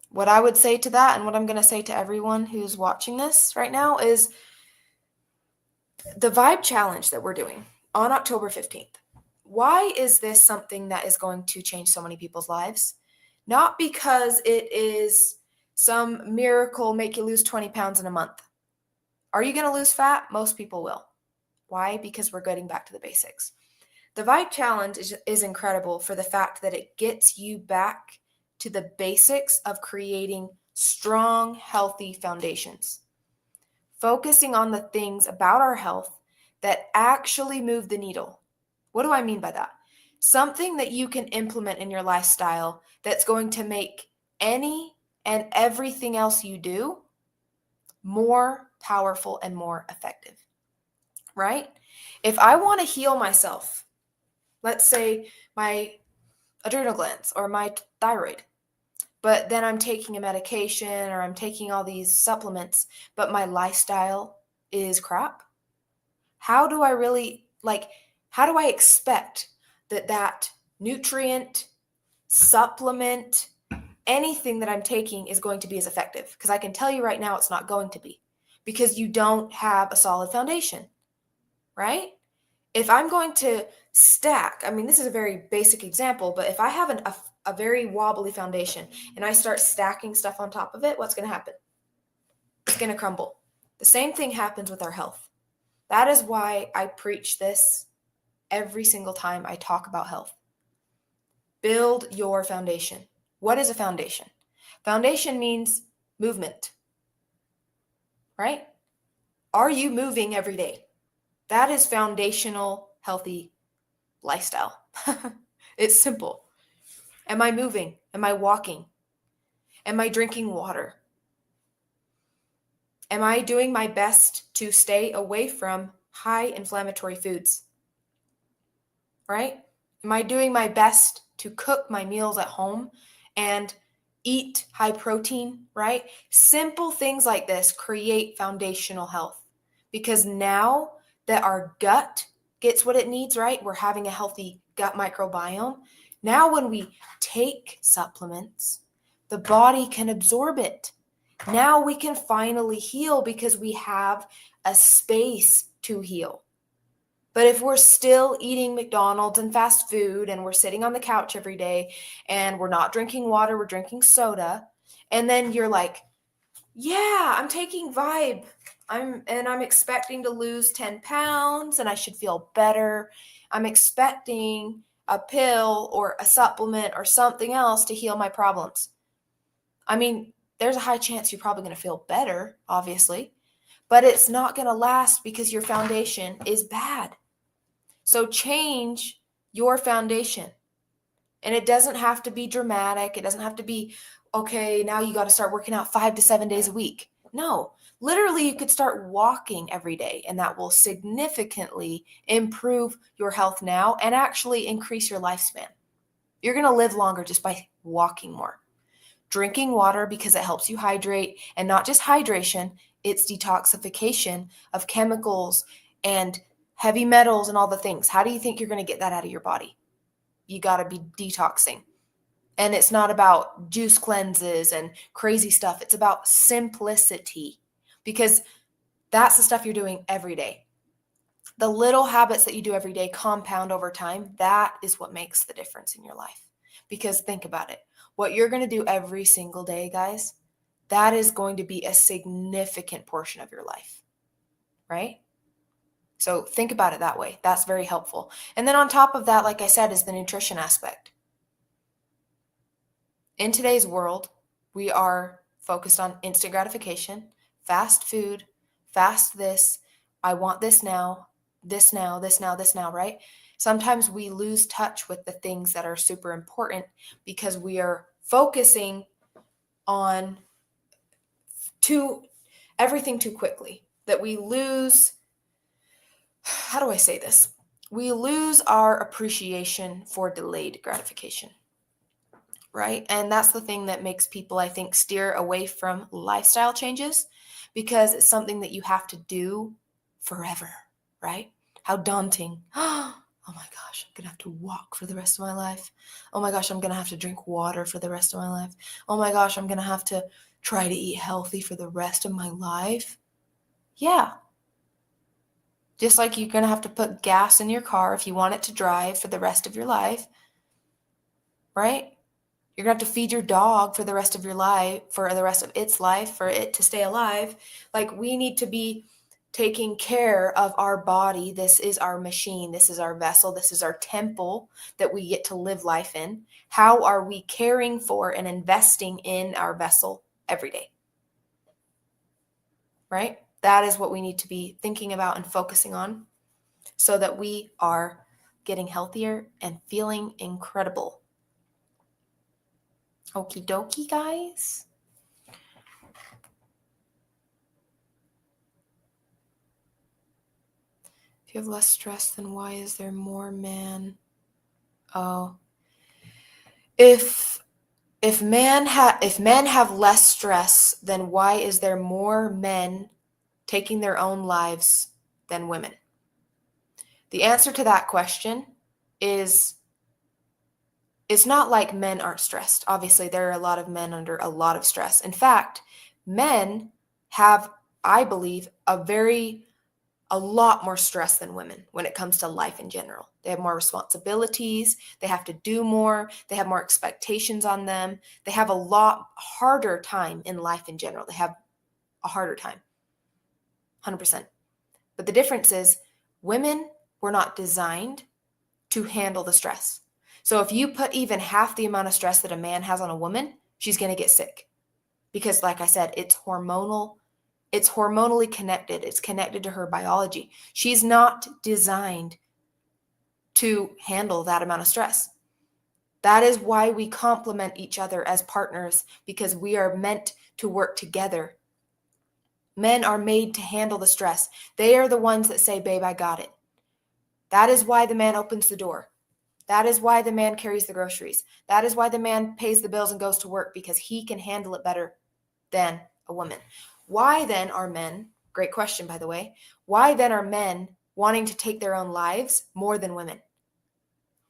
what I would say to that and what I'm going to say to everyone who's watching this right now is the Vibe Challenge that we're doing on October 15th. Why is this something that is going to change so many people's lives? Not because it is some miracle make you lose 20 pounds in a month. Are you going to lose fat? Most people will. Why? Because we're getting back to the basics. The Vibe Challenge is incredible for the fact that it gets you back to the basics of creating strong, healthy foundations. Focusing on the things about our health that actually move the needle. What do I mean by that? Something that you can implement in your lifestyle that's going to make any and everything else you do more powerful and more effective, right? If I want to heal myself, let's say my adrenal glands or my thyroid, but then I'm taking a medication or I'm taking all these supplements, but my lifestyle is crap. How do I expect that nutrient, supplement, anything that I'm taking is going to be as effective? Because I can tell you right now it's not going to be, because you don't have a solid foundation, right? If I'm going to stack, I mean, this is a very basic example, but if I have a very wobbly foundation and I start stacking stuff on top of it, what's going to happen? It's going to crumble. The same thing happens with our health. That is why I preach this every single time I talk about health. Build your foundation. What is a foundation? Foundation means movement, right? Are you moving every day? That is foundational, healthy lifestyle. It's simple. Am I moving? Am I walking? Am I drinking water? Am I doing my best to stay away from high inflammatory foods? Right? Am I doing my best to cook my meals at home and eat high protein, right? Simple things like this create foundational health, because now that our gut gets what it needs, right? We're having a healthy gut microbiome. Now when we take supplements, the body can absorb it. Now we can finally heal because we have a space to heal. But if we're still eating McDonald's and fast food and we're sitting on the couch every day and we're not drinking water, we're drinking soda, and then you're like, yeah, I'm taking Vibe. I'm expecting to lose 10 pounds and I should feel better. I'm expecting a pill or a supplement or something else to heal my problems. I mean, there's a high chance you're probably going to feel better, obviously, but it's not going to last because your foundation is bad. So change your foundation. And it doesn't have to be dramatic. It doesn't have to be, okay, now you got to start working out 5 to 7 days a week. No, literally, you could start walking every day, and that will significantly improve your health now and actually increase your lifespan. You're going to live longer just by walking more. Drinking water because it helps you hydrate, and not just hydration, it's detoxification of chemicals and heavy metals and all the things. How do you think you're going to get that out of your body? You got to be detoxing. And it's not about juice cleanses and crazy stuff. It's about simplicity, because that's the stuff you're doing every day. The little habits that you do every day compound over time. That is what makes the difference in your life. Because think about it. What you're going to do every single day, guys, that is going to be a significant portion of your life, right? So think about it that way. That's very helpful. And then on top of that, like I said, is the nutrition aspect. In today's world, we are focused on instant gratification, fast food, fast this, I want this now, this now, this now, this now, right? Sometimes we lose touch with the things that are super important because we are focusing on everything too quickly, that we lose, how do I say this? We lose our appreciation for delayed gratification. Right? And that's the thing that makes people, I think, steer away from lifestyle changes, because it's something that you have to do forever, right? How daunting. Oh my gosh, I'm going to have to walk for the rest of my life. Oh my gosh, I'm going to have to drink water for the rest of my life. Oh my gosh, I'm going to have to try to eat healthy for the rest of my life. Yeah. Just like you're going to have to put gas in your car if you want it to drive for the rest of your life, right? You're going to have to feed your dog for the rest of your life, for the rest of its life, for it to stay alive. Like, we need to be taking care of our body. This is our machine. This is our vessel. This is our temple that we get to live life in. How are we caring for and investing in our vessel every day? Right? That is what we need to be thinking about and focusing on, so that we are getting healthier and feeling incredible. Okie dokie, guys. If you have less stress, then why is there more men? Oh. If men have less stress, then why is there more men taking their own lives than women? The answer to that question is, it's not like men aren't stressed. Obviously, there are a lot of men under a lot of stress. In fact, men have, I believe, a lot more stress than women when it comes to life in general. They have more responsibilities. They have to do more. They have more expectations on them. They have a lot harder time in life in general. They have a harder time, 100%. But the difference is, women were not designed to handle the stress. So if you put even half the amount of stress that a man has on a woman, she's going to get sick. Because like I said, it's hormonally connected. It's connected to her biology. She's not designed to handle that amount of stress. That is why we complement each other as partners, because we are meant to work together. Men are made to handle the stress. They are the ones that say, babe, I got it. That is why the man opens the door. That is why the man carries the groceries. That is why the man pays the bills and goes to work, because he can handle it better than a woman. Why then are men, great question by the way, why then are men wanting to take their own lives more than women?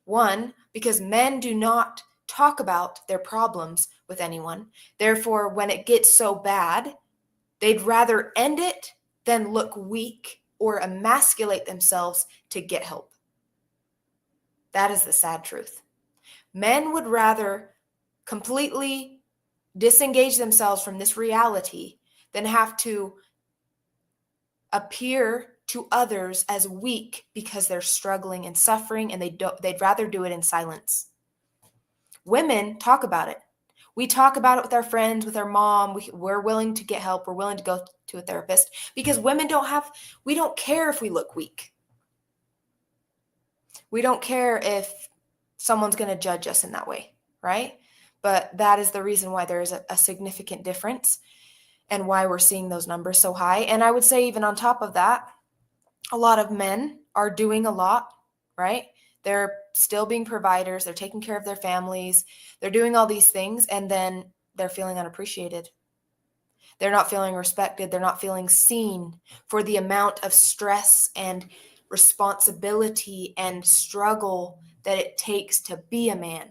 One, because men do not talk about their problems with anyone. Therefore, when it gets so bad, they'd rather end it than look weak or emasculate themselves to get help. That is the sad truth. Men would rather completely disengage themselves from this reality than have to appear to others as weak because they're struggling and suffering, and they'd rather do it in silence. Women talk about it. We talk about it with our friends, with our mom. We're willing to get help. We're willing to go to a therapist, because women we don't care if we look weak. We don't care if someone's going to judge us in that way, right? But that is the reason why there is a significant difference. and why we're seeing those numbers so high. And I would say even on top of that, a lot of men are doing a lot, right? They're still being providers, they're taking care of their families, they're doing all these things, and then they're feeling unappreciated. They're not feeling respected, they're not feeling seen for the amount of stress and responsibility and struggle that it takes to be a man,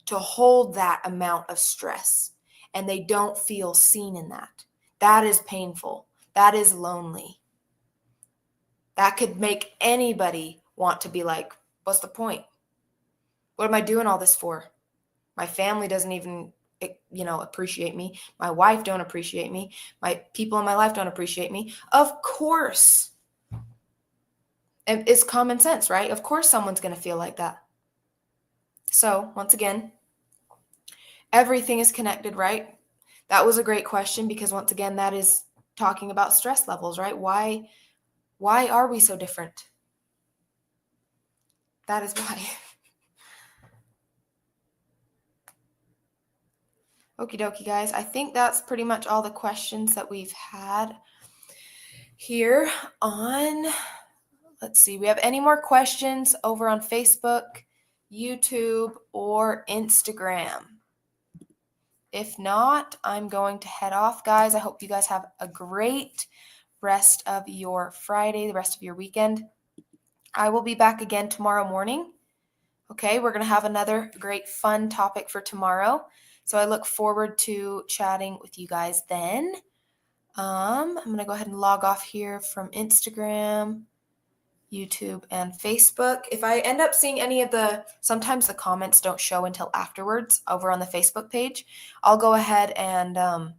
to hold that amount of stress. And they don't feel seen in that. That is painful. That is lonely. That could make anybody want to be like, what's the point? What am I doing all this for? My family doesn't even, appreciate me. My wife don't appreciate me. My people in my life don't appreciate me. Of course. It's common sense, right? Of course someone's going to feel like that. So, once again, everything is connected, right? That was a great question because once again, that is talking about stress levels, right? Why are we so different? That is why. Okie dokie, guys. I think that's pretty much all the questions that we've had here on, let's see, we have any more questions over on Facebook, YouTube, or Instagram? If not, I'm going to head off, guys. I hope you guys have a great rest of your Friday, the rest of your weekend. I will be back again tomorrow morning. Okay, we're going to have another great fun topic for tomorrow. So I look forward to chatting with you guys then. I'm going to go ahead and log off here from Instagram, YouTube, and Facebook. If I end up seeing any of sometimes the comments don't show until afterwards over on the Facebook page, I'll go ahead and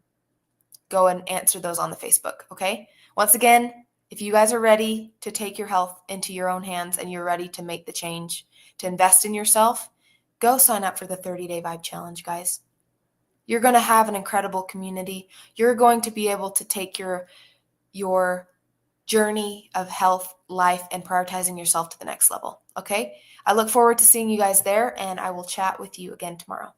go and answer those on the Facebook, okay? Once again, if you guys are ready to take your health into your own hands and you're ready to make the change, to invest in yourself, go sign up for the 30-Day Vibe Challenge, guys. You're going to have an incredible community. You're going to be able to take your journey of health, life, and prioritizing yourself to the next level, okay? I look forward to seeing you guys there, and I will chat with you again tomorrow.